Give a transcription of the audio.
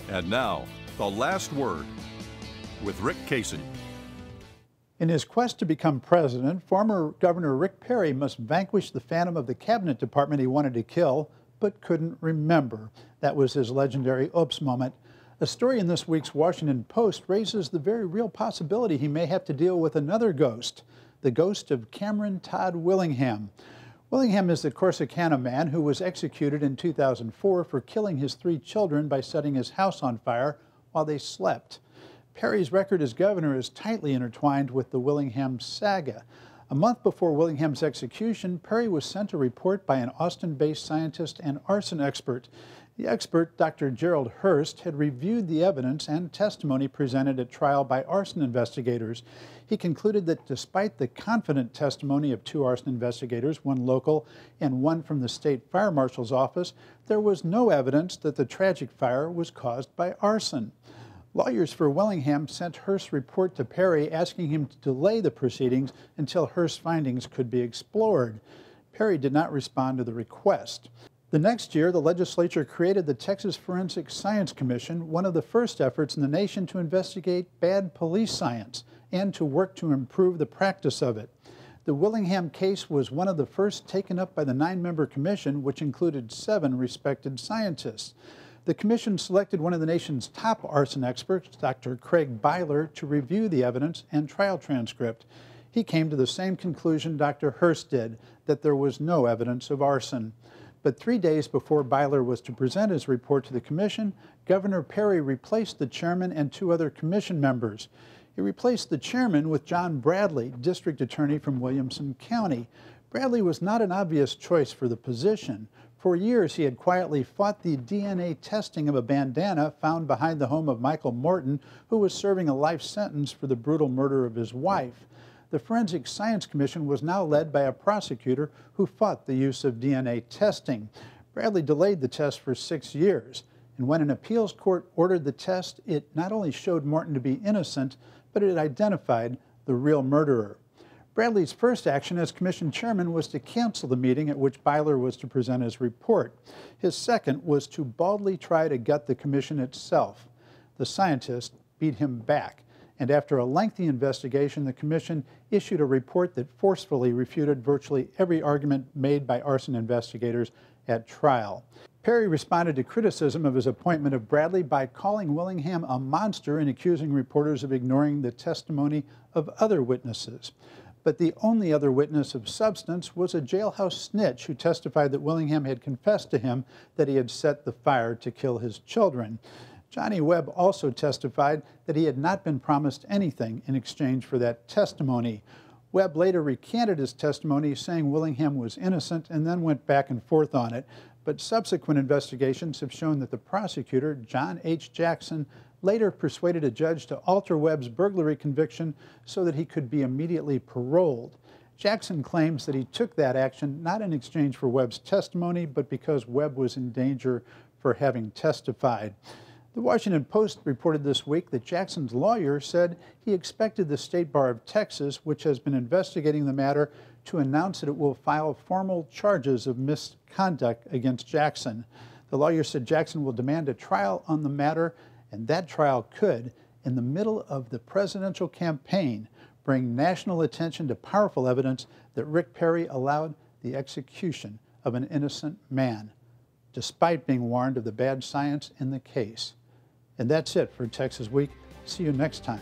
And now, the last word with Rick Casey. In his quest to become president, former Governor Rick Perry must vanquish the phantom of the cabinet department he wanted to kill, but couldn't remember. That was his legendary oops moment. A story in this week's Washington Post raises the very real possibility he may have to deal with another ghost, the ghost of Cameron Todd Willingham. Willingham is the Corsicana man who was executed in 2004 for killing his 3 children by setting his house on fire while they slept. Perry's record as governor is tightly intertwined with the Willingham saga. A month before Willingham's execution, Perry was sent a report by an Austin-based scientist and arson expert. The expert, Dr. Gerald Hurst, had reviewed the evidence and testimony presented at trial by arson investigators. He concluded that despite the confident testimony of 2 arson investigators, one local and one from the state fire marshal's office, there was no evidence that the tragic fire was caused by arson. Lawyers for Willingham sent Hurst's report to Perry, asking him to delay the proceedings until Hurst's findings could be explored. Perry did not respond to the request. The next year, the legislature created the Texas Forensic Science Commission, one of the first efforts in the nation to investigate bad police science and to work to improve the practice of it. The Willingham case was one of the first taken up by the 9-member commission, which included 7 respected scientists. The commission selected one of the nation's top arson experts, Dr. Craig Byler, to review the evidence and trial transcript. He came to the same conclusion Dr. Hurst did, that there was no evidence of arson. But 3 days before Byler was to present his report to the commission, Governor Perry replaced the chairman and 2 other commission members. He replaced the chairman with John Bradley, district attorney from Williamson County. Bradley was not an obvious choice for the position. For years, he had quietly fought the DNA testing of a bandana found behind the home of Michael Morton, who was serving a life sentence for the brutal murder of his wife. The Forensic Science Commission was now led by a prosecutor who fought the use of DNA testing. Bradley delayed the test for 6 years, and when an appeals court ordered the test, it not only showed Morton to be innocent, but it identified the real murderer. Bradley's first action as commission chairman was to cancel the meeting at which Byler was to present his report. His second was to baldly try to gut the commission itself. The scientist beat him back, and after a lengthy investigation, the commission issued a report that forcefully refuted virtually every argument made by arson investigators at trial. Perry responded to criticism of his appointment of Bradley by calling Willingham a monster and accusing reporters of ignoring the testimony of other witnesses. But the only other witness of substance was a jailhouse snitch who testified that Willingham had confessed to him that he had set the fire to kill his children. Johnny Webb also testified that he had not been promised anything in exchange for that testimony. Webb later recanted his testimony, saying Willingham was innocent, and then went back and forth on it. But subsequent investigations have shown that the prosecutor, John H. Jackson, later persuaded a judge to alter Webb's burglary conviction so that he could be immediately paroled. Jackson claims that he took that action not in exchange for Webb's testimony, but because Webb was in danger for having testified. The Washington Post reported this week that Jackson's lawyer said he expected the State Bar of Texas, which has been investigating the matter, to announce that it will file formal charges of misconduct against Jackson. The lawyer said Jackson will demand a trial on the matter, and that trial could, in the middle of the presidential campaign, bring national attention to powerful evidence that Rick Perry allowed the execution of an innocent man, despite being warned of the bad science in the case. And that's it for Texas Week. See you next time.